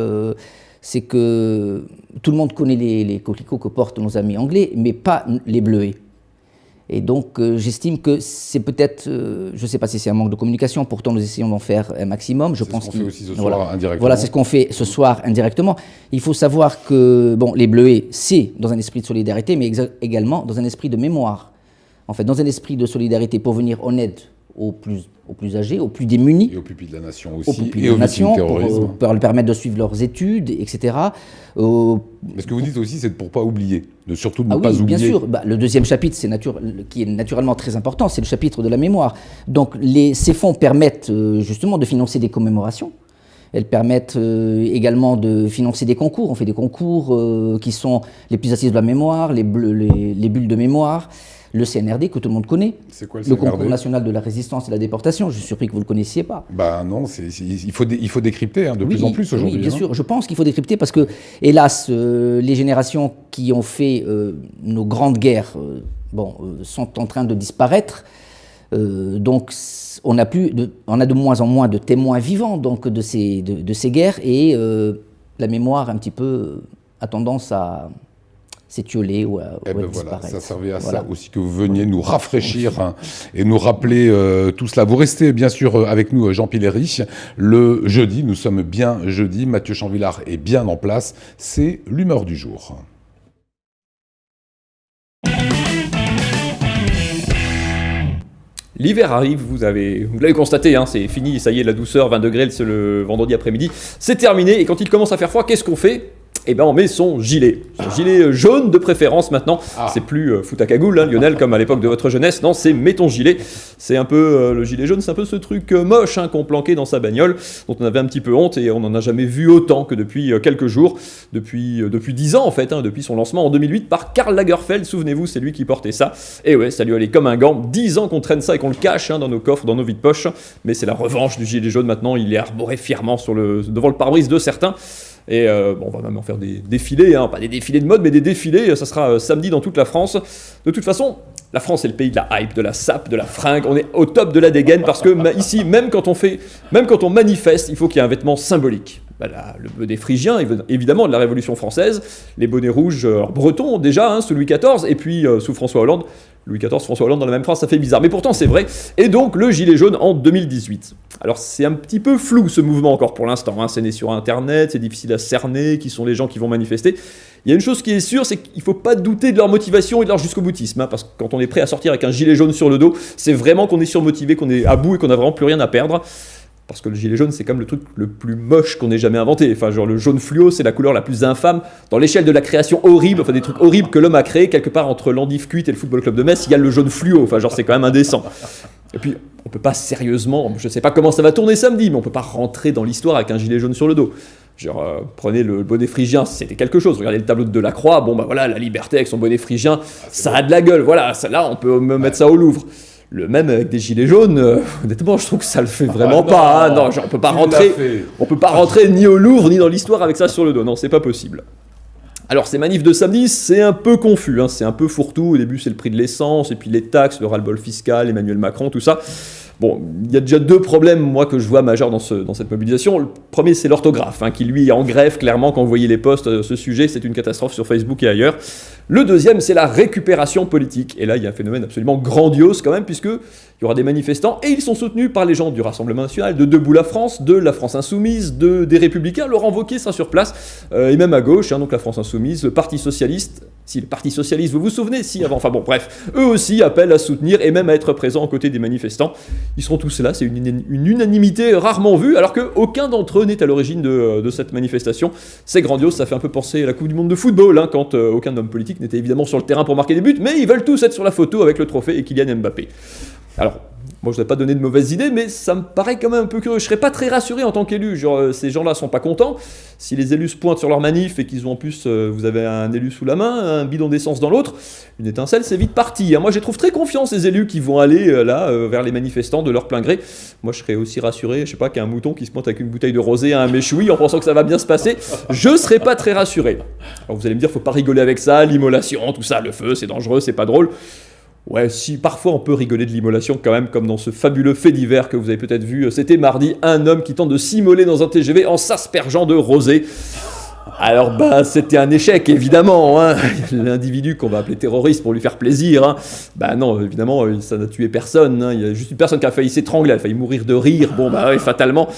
c'est que tout le monde connaît les coquelicots que portent nos amis anglais, mais pas les bleuets. Et donc j'estime que c'est peut-être, je ne sais pas si c'est un manque de communication, pourtant nous essayons d'en faire un maximum. C'est ce qu'on fait aussi ce soir indirectement. Voilà, c'est ce qu'on fait ce soir indirectement. Il faut savoir que les bleuets, c'est dans un esprit de solidarité, mais également dans un esprit de mémoire. En fait, dans un esprit de solidarité pour venir en aide aux plus âgés, aux plus démunis. Et aux pupilles de la nation aussi, et aux victimes du terrorisme. Pour leur permettre de suivre leurs études, etc. Mais ce que vous dites aussi, c'est pour ne pas oublier, surtout de ne pas oublier. Bien sûr. Le deuxième chapitre, qui est naturellement très important, c'est le chapitre de la mémoire. Donc ces fonds permettent justement de financer des commémorations. Elles permettent également de financer des concours. On fait des concours qui sont les petits assises de la mémoire, les bulles de mémoire. Le CNRD, que tout le monde connaît. C'est quoi le CNRD ? Le Concours national de la résistance et de la déportation. Je suis surpris que vous ne le connaissiez pas. Non, il faut décrypter plus en plus aujourd'hui. Oui, bien sûr. Je pense qu'il faut décrypter parce que, hélas, les générations qui ont fait nos grandes guerres sont en train de disparaître. Donc, on a de moins en moins de témoins vivants donc, de ces guerres et la mémoire, un petit peu, a tendance à s'étioler ou Eh ben voilà, disparaître. ça servait à Voilà. ça aussi que vous veniez nous rafraîchir et nous rappeler tout cela. Vous restez bien sûr avec nous, Jean Pilleri. Le jeudi, nous sommes bien jeudi, Mathieu Chanvillard est bien en place, c'est l'humeur du jour. L'hiver arrive, vous l'avez constaté, hein, c'est fini, ça y est, la douceur, 20 degrés le vendredi après-midi, c'est terminé, et quand il commence à faire froid, qu'est-ce qu'on fait ? Eh ben on met son gilet jaune de préférence maintenant. C'est plus fout à cagoule, hein, Lionel, comme à l'époque de votre jeunesse. Non, c'est mets ton gilet. C'est un peu le gilet jaune, c'est un peu ce truc moche hein, qu'on planquait dans sa bagnole, dont on avait un petit peu honte et on n'en a jamais vu autant que depuis quelques jours, depuis 10 ans en fait, hein, depuis son lancement en 2008 par Karl Lagerfeld. Souvenez-vous, c'est lui qui portait ça. Et ouais, ça lui allait comme un gant. 10 ans qu'on traîne ça et qu'on le cache hein, dans nos coffres, dans nos vides poches. Mais c'est la revanche du gilet jaune maintenant. Il est arboré fièrement devant le pare-brise de certains. Et on va même en faire des défilés, hein, pas des défilés de mode, mais des défilés, ça sera samedi dans toute la France. De toute façon, la France est le pays de la hype, de la sape, de la fringue, on est au top de la dégaine, parce que ici, même quand on manifeste, il faut qu'il y ait un vêtement symbolique. Le bonnet phrygien, évidemment, de la Révolution française, les bonnets rouges bretons déjà, hein, sous Louis XIV, et puis sous François Hollande. Louis XIV, François Hollande dans la même phrase, ça fait bizarre. Mais pourtant, c'est vrai. Et donc, le gilet jaune en 2018. Alors, c'est un petit peu flou, ce mouvement, encore pour l'instant. Hein. C'est né sur Internet, c'est difficile à cerner, qui sont les gens qui vont manifester. Il y a une chose qui est sûre, c'est qu'il ne faut pas douter de leur motivation et de leur jusqu'au-boutisme. Hein, parce que quand on est prêt à sortir avec un gilet jaune sur le dos, c'est vraiment qu'on est surmotivé, qu'on est à bout et qu'on n'a vraiment plus rien à perdre. Parce que le gilet jaune, c'est quand même le truc le plus moche qu'on ait jamais inventé. Enfin, genre le jaune fluo, c'est la couleur la plus infâme. Dans l'échelle de la création horrible, enfin des trucs horribles que l'homme a créé, quelque part entre l'endive cuite et le football club de Metz, il y a le jaune fluo. Enfin, genre c'est quand même indécent. Et puis, on peut pas sérieusement, je sais pas comment ça va tourner samedi, mais on peut pas rentrer dans l'histoire avec un gilet jaune sur le dos. Genre, prenez le bonnet phrygien, c'était quelque chose. Regardez le tableau de Delacroix, bon bah voilà, la liberté avec son bonnet phrygien, ça a de la gueule. Voilà, ça, là, on peut me mettre ça au Louvre. Le même avec des gilets jaunes, honnêtement, je trouve que ça le fait vraiment pas. Hein. Non, genre, on peut pas rentrer ni au Louvre ni dans l'histoire avec ça sur le dos. Non, c'est pas possible. Alors ces manifs de samedi, c'est un peu confus, hein. C'est un peu fourre-tout. Au début, c'est le prix de l'essence, et puis les taxes, le ras-le-bol fiscal, Emmanuel Macron, tout ça. Bon, il y a déjà deux problèmes, moi, que je vois majeurs dans cette mobilisation. Le premier, c'est l'orthographe, hein, qui lui est en grève, clairement, quand vous voyez les posts, ce sujet, c'est une catastrophe sur Facebook et ailleurs. Le deuxième, c'est la récupération politique. Et là, il y a un phénomène absolument grandiose quand même, puisqu'il y aura des manifestants, et ils sont soutenus par les gens du Rassemblement National, de Debout la France, de la France Insoumise, des Républicains. Laurent Wauquiez sera sur place, et même à gauche, hein, donc la France Insoumise, le Parti Socialiste. Si le Parti Socialiste, vous vous souvenez, si avant, enfin bon, bref, eux aussi appellent à soutenir et même à être présents aux côtés des manifestants. Ils seront tous là, c'est une unanimité rarement vue, alors qu'aucun d'entre eux n'est à l'origine de cette manifestation. C'est grandiose, ça fait un peu penser à la Coupe du Monde de football, hein, quand aucun homme politique n'était évidemment sur le terrain pour marquer des buts, mais ils veulent tous être sur la photo avec le trophée et Kylian Mbappé. Alors, moi je ne vais pas donner de mauvaises idées, mais ça me paraît quand même un peu curieux. Je ne serais pas très rassuré en tant qu'élu. Genre, ces gens-là ne sont pas contents. Si les élus se pointent sur leur manif et qu'ils ont en plus, vous avez un élu sous la main, un bidon d'essence dans l'autre, une étincelle, c'est vite parti. Moi, je trouve très confiance ces élus qui vont aller vers les manifestants de leur plein gré. Moi, je serais aussi rassuré, je sais pas, qu'un mouton qui se pointe avec une bouteille de rosé à un méchoui en pensant que ça va bien se passer. Je ne serais pas très rassuré. Alors, vous allez me dire, faut pas rigoler avec ça, l'immolation, tout ça, le feu, c'est dangereux, c'est pas drôle. Ouais, si parfois on peut rigoler de l'immolation quand même, comme dans ce fabuleux fait divers que vous avez peut-être vu, c'était mardi, un homme qui tente de s'immoler dans un TGV en s'aspergeant de rosé. Alors c'était un échec évidemment, hein. L'individu qu'on va appeler terroriste pour lui faire plaisir, hein. Non, évidemment ça n'a tué personne, hein. Il y a juste une personne qui a failli s'étrangler, elle a failli mourir de rire, fatalement.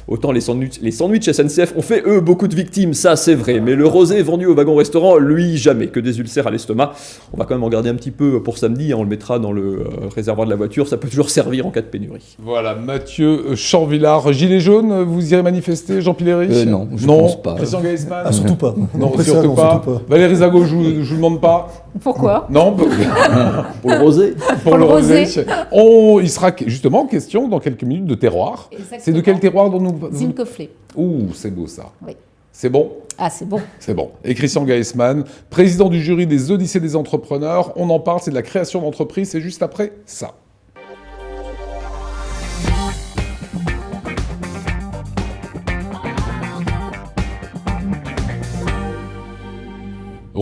Autant les sandwichs SNCF ont fait eux beaucoup de victimes, ça c'est vrai, mais le rosé vendu au wagon-restaurant, lui jamais, que des ulcères à l'estomac. On va quand même en garder un petit peu pour samedi, hein. On le mettra dans le réservoir de la voiture, ça peut toujours servir en cas de pénurie. Voilà, Mathieu Chanvillard, gilet jaune, vous irez manifester, Jean Pilleri? Non, je pense pas. Christian Gaïsman? Surtout pas. Non, surtout pas. Valérie Zago, je vous demande pas. Pourquoi? Non, pour le rosé. Pour le rosé. Il sera justement question dans quelques minutes de terroir. Exactement. C'est de quel terroir dont nous... Zincofflet. Ouh, c'est beau ça. Oui. C'est bon? Ah, c'est bon. C'est bon. Et Christian Gaïsman, président du jury des Odyssées des entrepreneurs. On en parle, c'est de la création d'entreprise, c'est juste après ça.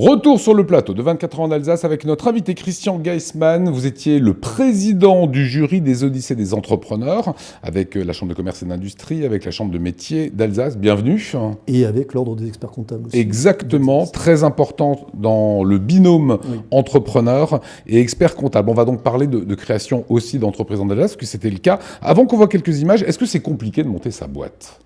Retour sur le plateau de 24 ans en Alsace avec notre invité Christian Geismann. Vous étiez le président du jury des Odyssées des entrepreneurs avec la Chambre de commerce et d'industrie, avec la Chambre de métiers d'Alsace. Bienvenue. Et avec l'Ordre des experts comptables aussi. Exactement, très important dans le binôme entrepreneur et expert comptable. On va donc parler de création aussi d'entreprises en Alsace, parce que c'était le cas. Avant qu'on voit quelques images, est-ce que c'est compliqué de monter sa boîte ?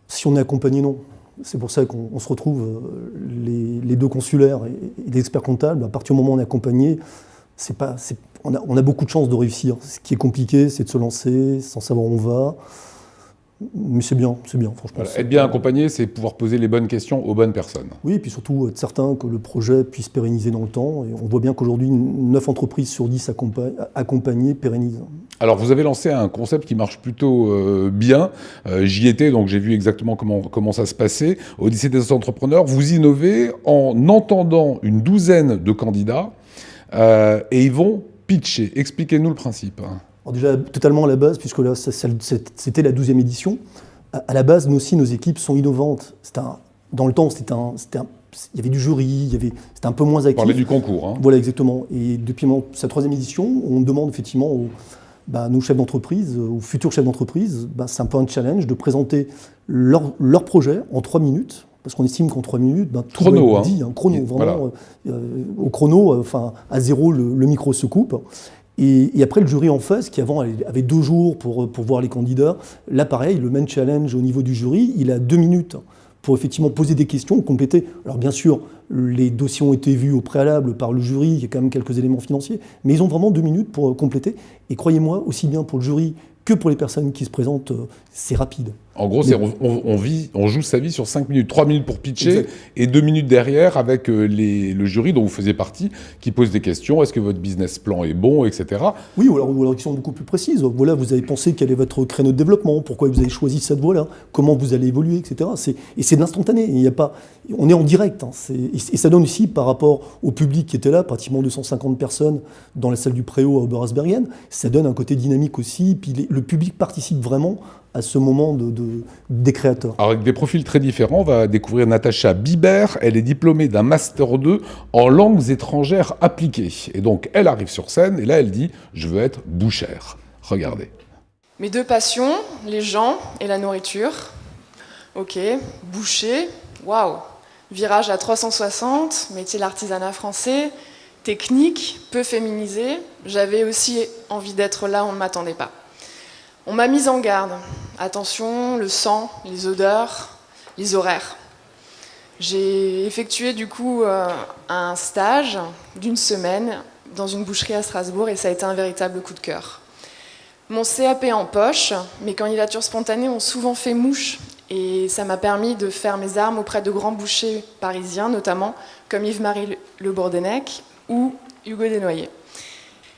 Si on est accompagné, non. C'est pour ça qu'on se retrouve, les deux consulaires et les experts comptables, à partir du moment où on est accompagné, on a beaucoup de chances de réussir. Ce qui est compliqué, c'est de se lancer sans savoir où on va. Mais c'est bien, franchement. Voilà, être bien accompagné, c'est pouvoir poser les bonnes questions aux bonnes personnes. Oui, et puis surtout être certain que le projet puisse pérenniser dans le temps. Et on voit bien qu'aujourd'hui, 9 entreprises sur 10 accompagnées pérennisent. Alors, vous avez lancé un concept qui marche plutôt bien. J'y étais, donc j'ai vu exactement comment ça se passait. Odyssée des entrepreneurs, vous innovez en entendant une douzaine de candidats et ils vont pitcher. Expliquez-nous le principe. Alors déjà, totalement à la base, puisque là, c'était la 12e édition. À la base, nous aussi, nos équipes sont innovantes. Dans le temps, il y avait du jury, c'était un peu moins actif. On parlait du concours. Hein. Voilà, exactement. Et depuis sa 3e édition, on demande effectivement nos chefs d'entreprise, aux futurs chefs d'entreprise, c'est un peu un challenge de présenter leur projet en 3 minutes. Parce qu'on estime qu'en 3 minutes, tout chrono, est dit, chrono, vraiment, voilà. Au chrono, à 0, le micro se coupe. Et après, le jury en face, qui avant avait 2 jours pour voir les candidats, là, pareil, le même challenge au niveau du jury, il a 2 minutes pour effectivement poser des questions, compléter. Alors bien sûr, les dossiers ont été vus au préalable par le jury, il y a quand même quelques éléments financiers, mais ils ont vraiment 2 minutes pour compléter. Et croyez-moi, aussi bien pour le jury que pour les personnes qui se présentent, c'est rapide. En gros, on joue sa vie sur 5 minutes. 3 minutes pour pitcher et 2 minutes derrière avec le jury dont vous faisiez partie qui pose des questions. Est-ce que votre business plan est bon, etc. Oui, ou alors qui sont beaucoup plus précises. Voilà, vous avez pensé quel est votre créneau de développement, pourquoi vous avez choisi cette voie-là, comment vous allez évoluer, etc. Et c'est de l'instantané. On est en direct. Hein. Et ça donne aussi, par rapport au public qui était là, pratiquement 250 personnes dans la salle du Préau à Oberasbergen, ça donne un côté dynamique aussi. Puis le public participe vraiment à ce moment des créateurs. Alors avec des profils très différents, on va découvrir Natacha Biber. Elle est diplômée d'un Master 2 en langues étrangères appliquées. Et donc elle arrive sur scène et là elle dit « Je veux être bouchère ». Regardez. Mes 2 passions, les gens et la nourriture. Ok, boucher, waouh. Virage à 360, métier de l'artisanat français, technique, peu féminisé. J'avais aussi envie d'être là, on ne m'attendait pas. On m'a mise en garde. Attention, le sang, les odeurs, les horaires. J'ai effectué du coup un stage d'1 semaine dans une boucherie à Strasbourg et ça a été un véritable coup de cœur. Mon CAP en poche, mes candidatures spontanées ont souvent fait mouche et ça m'a permis de faire mes armes auprès de grands bouchers parisiens, notamment comme Yves-Marie Le Bourdenec ou Hugo Desnoyers.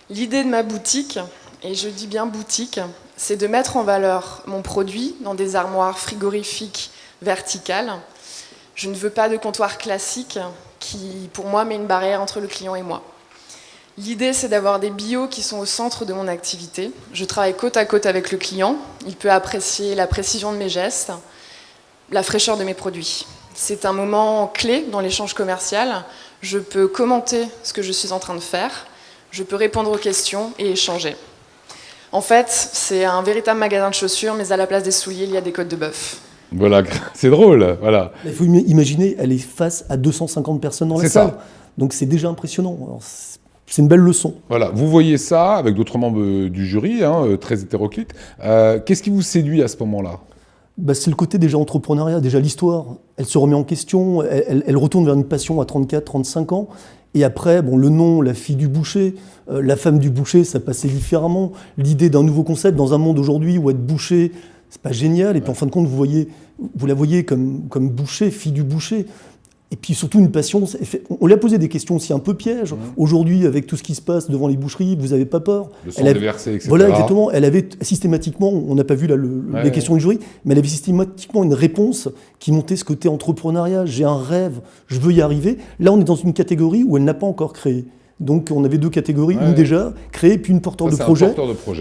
L'idée de ma boutique, et je dis bien boutique, c'est de mettre en valeur mon produit dans des armoires frigorifiques verticales. Je ne veux pas de comptoir classique qui, pour moi, met une barrière entre le client et moi. L'idée, c'est d'avoir des bios qui sont au centre de mon activité. Je travaille côte à côte avec le client. Il peut apprécier la précision de mes gestes, la fraîcheur de mes produits. C'est un moment clé dans l'échange commercial. Je peux commenter ce que je suis en train de faire. Je peux répondre aux questions et échanger. En fait, c'est un véritable magasin de chaussures, mais à la place des souliers, il y a des côtes de bœuf. Voilà, c'est drôle, voilà. Il faut imaginer, elle est face à 250 personnes dans la salle. Donc c'est déjà impressionnant. Alors, c'est une belle leçon. Voilà, vous voyez ça avec d'autres membres du jury, très hétéroclites. Qu'est-ce qui vous séduit à ce moment-là ? C'est le côté déjà entrepreneuriat, déjà l'histoire. Elle se remet en question, elle retourne vers une passion à 34, 35 ans. Et après, le nom, la fille du boucher, la femme du boucher, ça passait différemment. L'idée d'un nouveau concept dans un monde aujourd'hui où être boucher, c'est pas génial. Et puis en fin de compte, vous la voyez comme boucher, fille du boucher. Et puis surtout une passion. On lui a posé des questions aussi un peu pièges. Aujourd'hui, avec tout ce qui se passe devant les boucheries, vous n'avez pas peur. Le sang déversé, etc. Voilà, exactement. Elle avait systématiquement, on n'a pas vu là les questions du jury, mais elle avait systématiquement une réponse qui montait ce côté entrepreneuriat. J'ai un rêve, je veux y arriver. Là, on est dans une catégorie où elle n'a pas encore créé. Donc on avait 2 catégories, une déjà créée, puis une porteur de projet.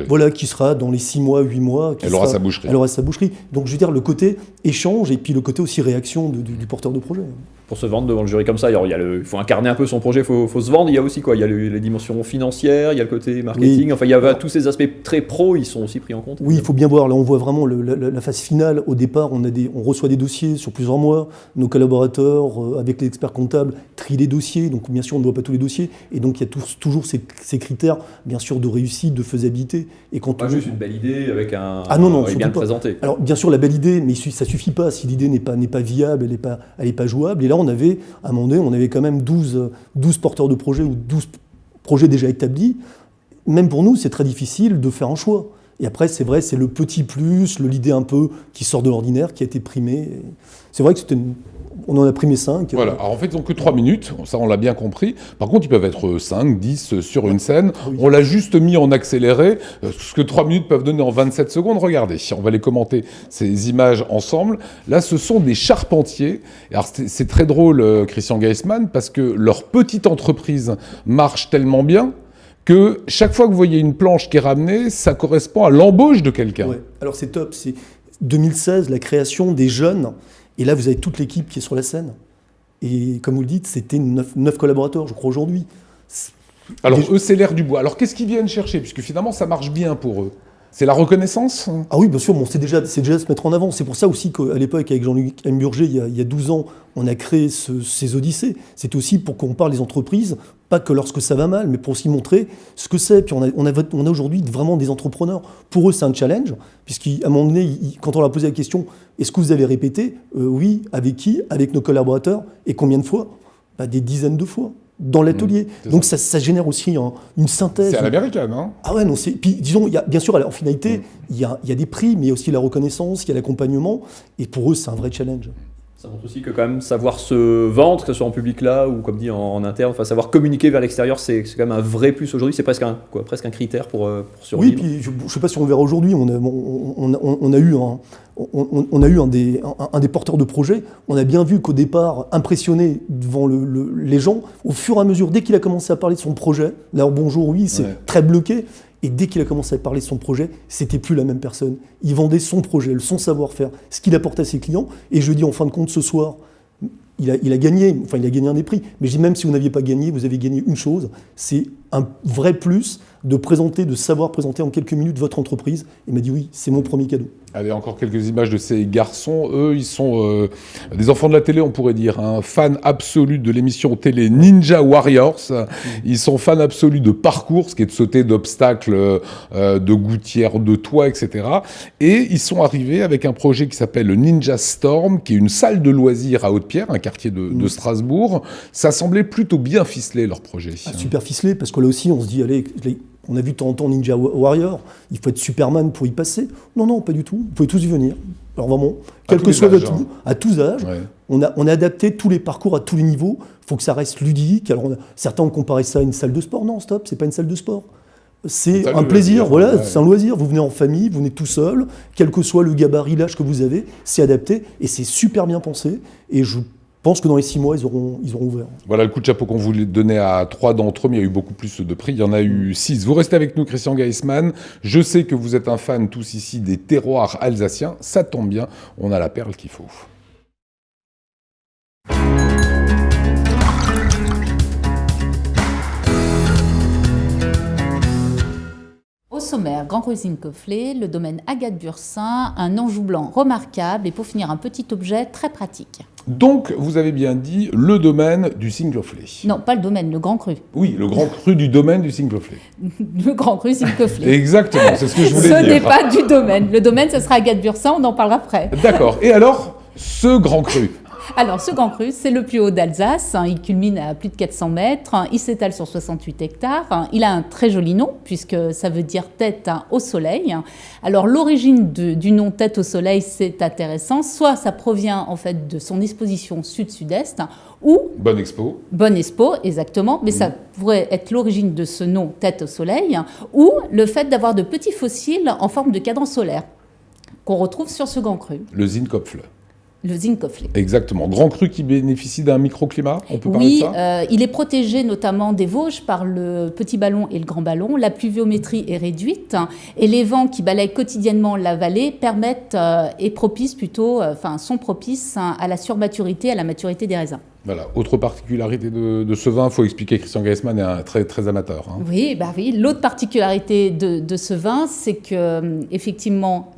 Voilà, qui sera dans les 6 mois, 8 mois. Elle aura sa boucherie. Elle aura sa boucherie. Donc je veux dire, le côté échange et puis le côté aussi réaction du porteur de projet. pour se vendre devant le jury comme ça. Alors, il faut incarner un peu son projet, il faut se vendre. Il y a aussi quoi, il y a les dimensions financières, il y a le côté marketing. Oui. Enfin, il y a tous ces aspects très pro, ils sont aussi pris en compte. Oui, il faut bien voir. Là, on voit vraiment la phase finale. Au départ, on reçoit des dossiers sur plusieurs mois. Nos collaborateurs, avec les experts comptables, trient les dossiers. Donc, bien sûr, on ne voit pas tous les dossiers. Et donc, il y a toujours ces critères, bien sûr, de réussite, de faisabilité. Et quand pas juste une belle idée avec un. Ah non, bien le présenter. Alors, bien sûr, la belle idée, mais ça suffit pas. Si l'idée n'est pas viable, elle n'est pas jouable. Et là, à un moment donné, on avait quand même 12 porteurs de projets ou 12 projets déjà établis. Même pour nous, c'est très difficile de faire un choix. Et après, c'est vrai, c'est le petit plus, l'idée un peu qui sort de l'ordinaire, qui a été primé. C'est vrai que on en a primé 5. Voilà, alors en fait, ils n'ont que 3 minutes, ça on l'a bien compris. Par contre, ils peuvent être 5, 10 sur une scène. Oui. On l'a juste mis en accéléré, ce que 3 minutes peuvent donner en 27 secondes. Regardez, on va les commenter, ces images ensemble. Là, ce sont des charpentiers. Alors, c'est très drôle, Christian Geisman, parce que leur petite entreprise marche tellement bien que chaque fois que vous voyez une planche qui est ramenée, ça correspond à l'embauche de quelqu'un. Ouais. Alors, c'est top. C'est 2016, la création des jeunes. Et là, vous avez toute l'équipe qui est sur la scène. Et comme vous le dites, c'était 9 collaborateurs, je crois, aujourd'hui. Alors, eux, c'est l'air du bois. Alors, qu'est-ce qu'ils viennent chercher? Puisque finalement, ça marche bien pour eux. C'est la reconnaissance? Ah oui, bien sûr, bon, c'est déjà se mettre en avant. C'est pour ça aussi qu'à l'époque, avec Jean-Luc Burger, il y a 12 ans, on a créé ces Odyssées. C'est aussi pour qu'on parle des entreprises, pas que lorsque ça va mal, mais pour aussi montrer ce que c'est. Puis on a aujourd'hui vraiment des entrepreneurs. Pour eux, c'est un challenge, puisqu'à un moment donné, quand on leur a posé la question, est-ce que vous avez répété? Oui, avec qui? Avec nos collaborateurs. Et combien de fois? Des dizaines de fois. Dans l'atelier. Donc ça génère aussi une synthèse. C'est à l'américaine, hein? Ah ouais, non, puis disons, bien sûr, en finalité, il y a des prix, mais il y a aussi la reconnaissance, il y a l'accompagnement, et pour eux, c'est un vrai challenge. Ça montre aussi que quand même savoir se vendre, que ce soit en public là ou comme dit en interne, enfin savoir communiquer vers l'extérieur, c'est quand même un vrai plus aujourd'hui. C'est presque un critère pour survivre. Oui, puis je ne sais pas si on le verra aujourd'hui. On a eu un des porteurs de projet. On a bien vu qu'au départ, impressionné devant les gens, au fur et à mesure, dès qu'il a commencé à parler de son projet, là, bonjour, oui, c'est très bloqué. Et dès qu'il a commencé à parler de son projet, c'était plus la même personne. Il vendait son projet, son savoir-faire, ce qu'il apportait à ses clients. Et je dis en fin de compte, ce soir, il a gagné un des prix. Mais je dis même si vous n'aviez pas gagné, vous avez gagné une chose, c'est un vrai plus de savoir présenter en quelques minutes votre entreprise. Il m'a dit oui, c'est mon premier cadeau. Allez, encore quelques images de ces garçons. Eux, ils sont des enfants de la télé, on pourrait dire. Fans absolus de l'émission télé Ninja Warriors. Ils sont fans absolus de parcours, ce qui est de sauter d'obstacles, de gouttières, de toits, etc. Et ils sont arrivés avec un projet qui s'appelle le Ninja Storm, qui est une salle de loisirs à Haute-Pierre, un quartier de Strasbourg. Ça semblait plutôt bien ficelé, leur projet. Super ficelé, parce que là aussi, on se dit, allez... On a vu de temps en temps Ninja Warrior, il faut être Superman pour y passer. Non, pas du tout. Vous pouvez tous y venir. Alors vraiment, quel que soit votre âge, à tous âges, ouais. On a adapté tous les parcours à tous les niveaux. Il faut que ça reste ludique. Alors certains ont comparé ça à une salle de sport. Non, stop, c'est pas une salle de sport. C'est un plaisir, voilà, ouais. C'est un loisir. Vous venez en famille, vous venez tout seul, quel que soit le gabarit, l'âge que vous avez, c'est adapté et c'est super bien pensé. Et je pense que dans les 6 mois, ils auront ouvert. Voilà le coup de chapeau qu'on voulait donner à 3 d'entre eux, mais il y a eu beaucoup plus de prix. Il y en a eu 6. Vous restez avec nous, Christian Geisman. Je sais que vous êtes un fan tous ici des terroirs alsaciens. Ça tombe bien, on a la perle qu'il faut. Au sommaire, Grand Cru Zinckhofflé, le domaine Agathe Bursin, un Anjou blanc remarquable et pour finir un petit objet très pratique. Donc, vous avez bien dit le domaine du Zinckhofflé. Non, pas le domaine, le Grand Cru. Oui, le Grand Cru du domaine du Zinckhofflé. Le Grand Cru Zinckhofflé. Exactement, c'est ce que je voulais dire. Ce n'est pas du domaine. Le domaine, ce sera Agathe Bursin, on en parlera après. D'accord. Et alors, ce Grand Cru? Alors, ce Grand Cru, c'est le plus haut d'Alsace. Il culmine à plus de 400 mètres. Il s'étale sur 68 hectares. Il a un très joli nom, puisque ça veut dire tête au soleil. Alors, l'origine du nom tête au soleil, c'est intéressant. Soit ça provient, en fait, de son disposition sud-sud-est, ou... Bonne Expo. Bonne Expo, exactement. Mais ça pourrait être l'origine de ce nom tête au soleil, ou le fait d'avoir de petits fossiles en forme de cadran solaire, qu'on retrouve sur ce Grand Cru. Le Zinckhofflé. Le Zinckhofflé. Exactement. Grand Cru qui bénéficie d'un microclimat, on peut parler de ça? Il est protégé notamment des Vosges par le petit ballon et le grand ballon. La pluviométrie est réduite et les vents qui balayent quotidiennement la vallée permettent sont propices à la surmaturité, à la maturité des raisins. Voilà, autre particularité de ce vin, il faut expliquer, Christian Geismann est un très, très amateur. Hein. Oui, l'autre particularité de ce vin, c'est que effectivement,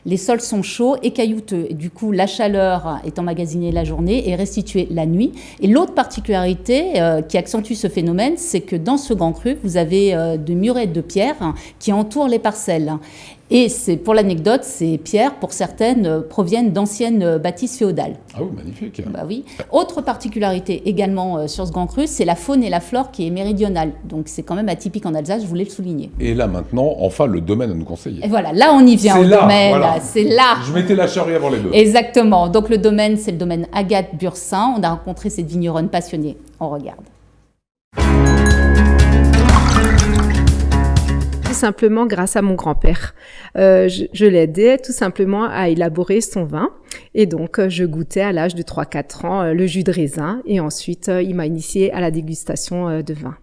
les sols sont chauds et caillouteux. Et du coup, la chaleur est emmagasinée la journée et restituée la nuit. Et l'autre particularité qui accentue ce phénomène, c'est que dans ce grand cru, vous avez de murettes de pierre qui entourent les parcelles. Et c'est, pour l'anecdote, ces pierres, pour certaines, proviennent d'anciennes bâtisses féodales. Ah oui, magnifique. Oui. Autre particularité également sur ce grand cru, c'est la faune et la flore qui est méridionale. Donc c'est quand même atypique en Alsace, je voulais le souligner. Et là maintenant, enfin le domaine à nous conseiller. Et voilà, là on y vient au domaine, voilà. C'est là. Je mettais la charrue avant les bœufs. Exactement. Donc le domaine, c'est le domaine Agathe Bursin. On a rencontré cette vigneronne passionnée. On regarde. Tout simplement grâce à mon grand-père. Je l'aidais tout simplement à élaborer son vin. Et donc, je goûtais à l'âge de 3-4 ans le jus de raisin. Et ensuite, il m'a initiée à la dégustation de vin.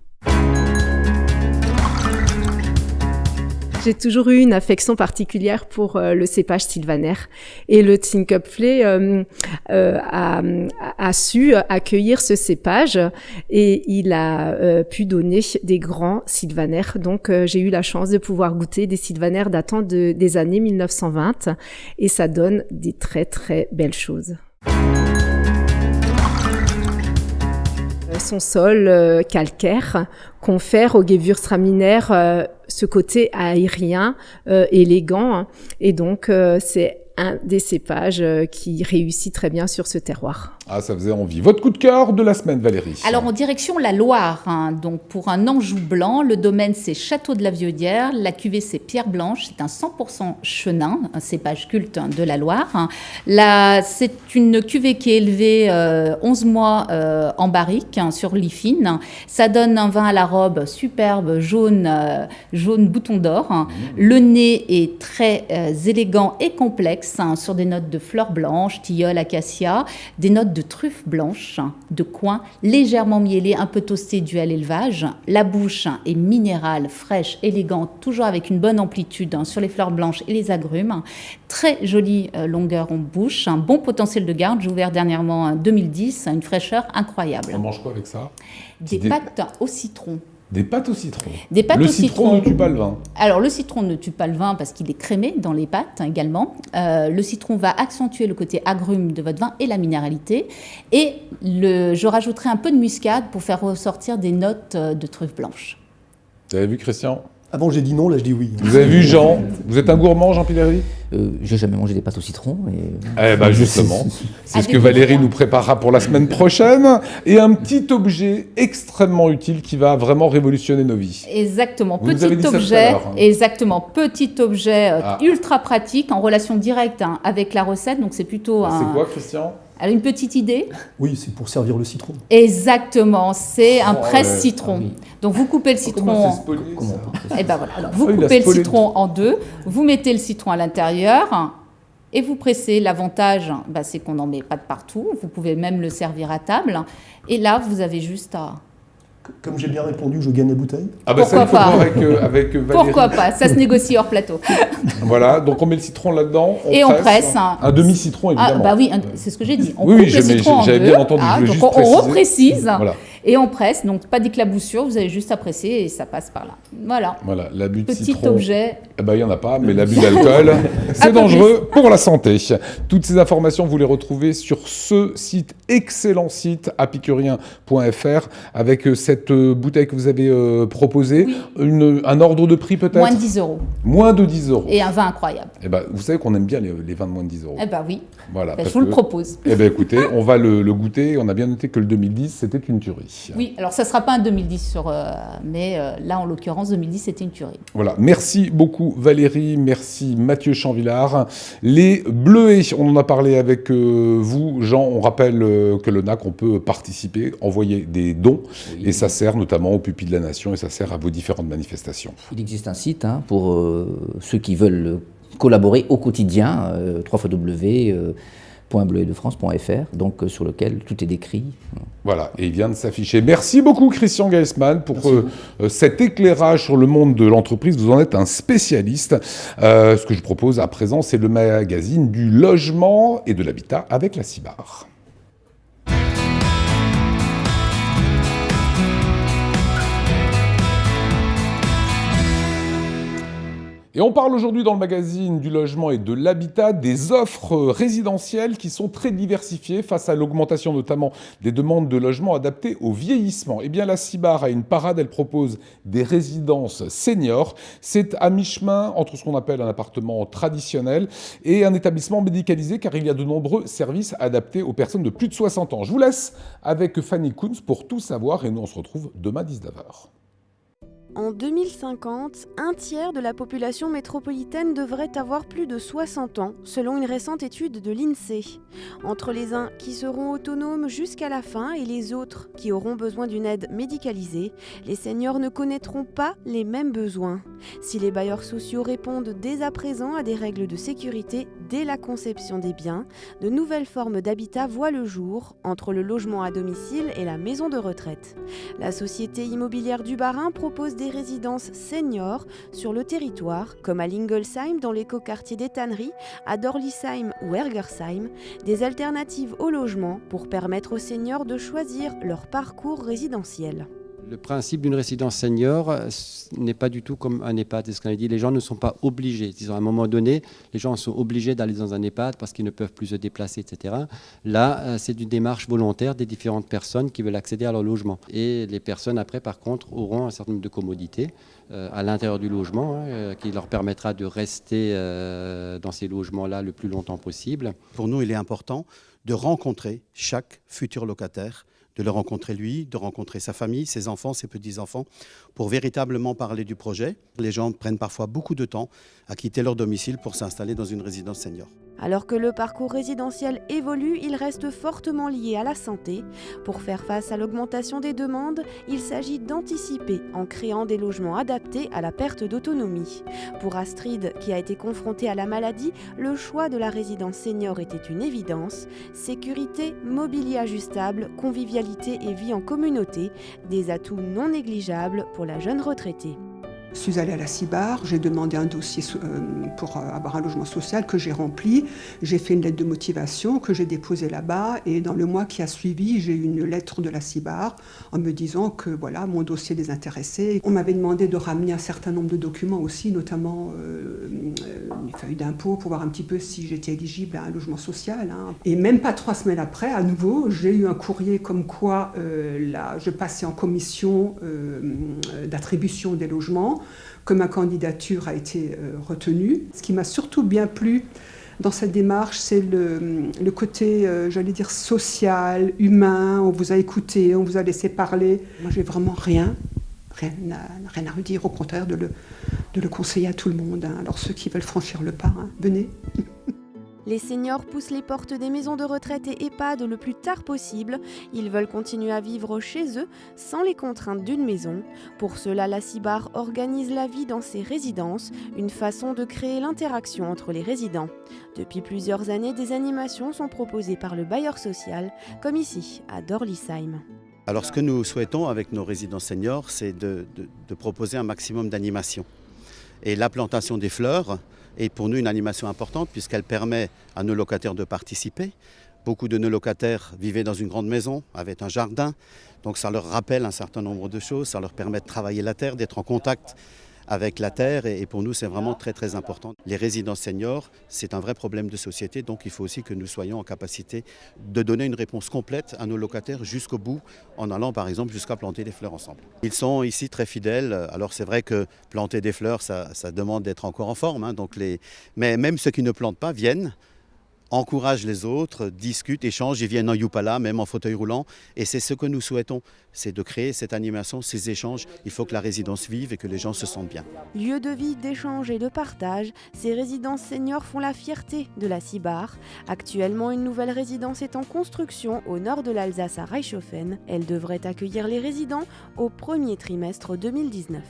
J'ai toujours eu une affection particulière pour le cépage sylvaner. Et le Tinköpfle a su accueillir ce cépage et il a pu donner des grands sylvaner. Donc j'ai eu la chance de pouvoir goûter des sylvaner datant des années 1920 et ça donne des très très belles choses. Son sol calcaire confère au Gewürztraminer ce côté aérien, élégant, et donc c'est un des cépages qui réussit très bien sur ce terroir. Ah, ça faisait envie. Votre coup de cœur de la semaine, Valérie? Alors, en direction la Loire, donc pour un Anjou blanc, le domaine c'est Château de la Viaudière, la cuvée c'est Pierre Blanche, c'est un 100% chenin, un cépage culte de la Loire. Là, c'est une cuvée qui est élevée 11 mois en barrique sur lit fine. Ça donne un vin à la robe superbe, jaune bouton d'or. Le nez est très élégant et complexe, sur des notes de fleurs blanches, tilleul, acacia, des notes de truffes blanches, de coin, légèrement mielées, un peu toastées dû à l'élevage. La bouche est minérale, fraîche, élégante, toujours avec une bonne amplitude sur les fleurs blanches et les agrumes. Très jolie longueur en bouche, un bon potentiel de garde. J'ai ouvert dernièrement en 2010, une fraîcheur incroyable. On mange quoi avec ça? Des pâtes au citron. Des pâtes au citron. Des pâtes au citron. Le citron ne tue pas le vin. Alors, le citron ne tue pas le vin parce qu'il est crémé dans les pâtes également. Le citron va accentuer le côté agrume de votre vin et la minéralité. Et je rajouterai un peu de muscade pour faire ressortir des notes de truffes blanches. Vous avez vu, Christian? Avant, j'ai dit non, là, je dis oui. Vous avez vu, Jean? Vous êtes un gourmand, Jean Pileri? J'ai jamais mangé des pâtes au citron. Justement, c'est ce que Valérie nous préparera pour la semaine prochaine. Et un petit objet extrêmement utile qui va vraiment révolutionner nos vies. Exactement. Vous avez dit ça tout à l'heure, hein. Exactement. Petit objet ultra pratique, en relation directe avec la recette. Donc c'est plutôt C'est quoi, Christian? Alors, une petite idée? Oui, c'est pour servir le citron. Exactement, c'est un presse-citron. Donc vous coupez le citron. Et ben voilà. Alors, vous coupez le citron en deux, vous mettez le citron à l'intérieur et vous pressez. L'avantage, c'est qu'on n'en met pas de partout. Vous pouvez même le servir à table. Et là, vous avez juste à... Comme j'ai bien répondu, je gagne la bouteille. Ah bah ça, il faut voir avec Valérie. Pourquoi pas? Ça se négocie hors plateau. Voilà, donc on met le citron là-dedans. On presse. Un demi-citron, évidemment. Ah bah oui, c'est ce que j'ai dit. On coupe le citron en deux. J'avais bien entendu, je voulais juste préciser. On reprécise. Voilà. Et on presse, donc pas d'éclaboussure, vous avez juste à presser et ça passe par là. Voilà. L'abus de Petit citron. objet. Eh ben, il n'y en a pas, mais l'abus d'alcool, c'est dangereux pour la santé. Toutes ces informations, vous les retrouvez sur ce site, excellent site, apicurien.fr, avec cette bouteille que vous avez proposée. Oui. Un ordre de prix peut-être? Moins de 10 €. Moins de 10 €. Et un vin incroyable. Eh ben, vous savez qu'on aime bien les vins de moins de 10 €. Eh ben oui. Voilà, je vous le propose. Eh ben écoutez, on va le goûter. On a bien noté que le 2010, c'était une tuerie. Oui, alors ça ne sera pas un 2010 mais là en l'occurrence 2010 c'était une tuerie. Voilà, merci beaucoup Valérie, merci Mathieu Chanvillard. Les Bleuets, on en a parlé avec vous, Jean. On rappelle que le NAC, on peut participer, envoyer des dons et ça sert notamment aux pupilles de la Nation et ça sert à vos différentes manifestations. Il existe un site pour ceux qui veulent collaborer au quotidien, www.bleuetdefrance.fr, donc sur lequel tout est décrit. Voilà, et il vient de s'afficher. Merci beaucoup Christian Geismann pour cet éclairage sur le monde de l'entreprise. Vous en êtes un spécialiste. Ce que je propose à présent, c'est le magazine du logement et de l'habitat avec la CIBAR. Et on parle aujourd'hui dans le magazine du logement et de l'habitat des offres résidentielles qui sont très diversifiées face à l'augmentation notamment des demandes de logements adaptés au vieillissement. Eh bien la Cibar a une parade, elle propose des résidences seniors. C'est à mi-chemin entre ce qu'on appelle un appartement traditionnel et un établissement médicalisé car il y a de nombreux services adaptés aux personnes de plus de 60 ans. Je vous laisse avec Fanny Kunz pour tout savoir et nous on se retrouve demain 19h. En 2050, un tiers de la population métropolitaine devrait avoir plus de 60 ans, selon une récente étude de l'INSEE. Entre les uns qui seront autonomes jusqu'à la fin et les autres qui auront besoin d'une aide médicalisée, les seniors ne connaîtront pas les mêmes besoins. Si les bailleurs sociaux répondent dès à présent à des règles de sécurité dès la conception des biens, de nouvelles formes d'habitat voient le jour entre le logement à domicile et la maison de retraite. La société immobilière du Bas-Rhin propose des résidences seniors sur le territoire, comme à Lingolsheim dans l'écoquartier des Tanneries, à Dorlisheim ou Ergersheim, des alternatives au logement pour permettre aux seniors de choisir leur parcours résidentiel. Le principe d'une résidence senior n'est pas du tout comme un EHPAD, c'est ce qu'on a dit. Les gens ne sont pas obligés. Disons, à un moment donné, les gens sont obligés d'aller dans un EHPAD parce qu'ils ne peuvent plus se déplacer, etc. Là, c'est une démarche volontaire des différentes personnes qui veulent accéder à leur logement. Et les personnes, après, par contre, auront un certain nombre de commodités à l'intérieur du logement qui leur permettra de rester dans ces logements-là le plus longtemps possible. Pour nous, il est important de rencontrer chaque futur locataire, de le rencontrer lui, de rencontrer sa famille, ses enfants, ses petits-enfants, pour véritablement parler du projet. Les gens prennent parfois beaucoup de temps à quitter leur domicile pour s'installer dans une résidence senior. Alors que le parcours résidentiel évolue, il reste fortement lié à la santé. Pour faire face à l'augmentation des demandes, il s'agit d'anticiper en créant des logements adaptés à la perte d'autonomie. Pour Astrid, qui a été confrontée à la maladie, le choix de la résidence senior était une évidence. Sécurité, mobilier ajustable, convivialité et vie en communauté, des atouts non négligeables pour la jeune retraitée. Je suis allée à la Cibar, j'ai demandé un dossier pour avoir un logement social que j'ai rempli. J'ai fait une lettre de motivation que j'ai déposée là-bas et dans le mois qui a suivi, j'ai eu une lettre de la Cibar en me disant que voilà, mon dossier les intéressait. On m'avait demandé de ramener un certain nombre de documents aussi, notamment une feuille d'impôt pour voir un petit peu si j'étais éligible à un logement social. Et même pas 3 semaines après, à nouveau, j'ai eu un courrier comme quoi je passais en commission d'attribution des logements, que ma candidature a été retenue. Ce qui m'a surtout bien plu dans cette démarche, c'est le côté, j'allais dire, social, humain. On vous a écouté, on vous a laissé parler. Moi, j'ai vraiment rien à redire, au contraire, de le conseiller à tout le monde. Alors ceux qui veulent franchir le pas, venez. Les seniors poussent les portes des maisons de retraite et EHPAD le plus tard possible. Ils veulent continuer à vivre chez eux sans les contraintes d'une maison. Pour cela, la Cibar organise la vie dans ces résidences, une façon de créer l'interaction entre les résidents. Depuis plusieurs années, des animations sont proposées par le bailleur social, comme ici, à Dorlisheim. Alors ce que nous souhaitons avec nos résidences seniors, c'est de proposer un maximum d'animation. Et la plantation des fleurs est pour nous une animation importante puisqu'elle permet à nos locataires de participer. Beaucoup de nos locataires vivaient dans une grande maison avec un jardin, donc ça leur rappelle un certain nombre de choses, ça leur permet de travailler la terre, d'être en contact avec la terre et pour nous c'est vraiment très très important. Les résidences seniors, c'est un vrai problème de société, donc il faut aussi que nous soyons en capacité de donner une réponse complète à nos locataires jusqu'au bout, en allant par exemple jusqu'à planter des fleurs ensemble. Ils sont ici très fidèles, alors c'est vrai que planter des fleurs ça demande d'être encore en forme, mais même ceux qui ne plantent pas viennent, encouragent les autres, discutent, échangent, ils viennent en Yupala, même en fauteuil roulant. Et c'est ce que nous souhaitons, c'est de créer cette animation, ces échanges. Il faut que la résidence vive et que les gens se sentent bien. Lieu de vie, d'échange et de partage, ces résidences seniors font la fierté de la Cibar. Actuellement, une nouvelle résidence est en construction au nord de l'Alsace à Reichshofen. Elle devrait accueillir les résidents au premier trimestre 2019.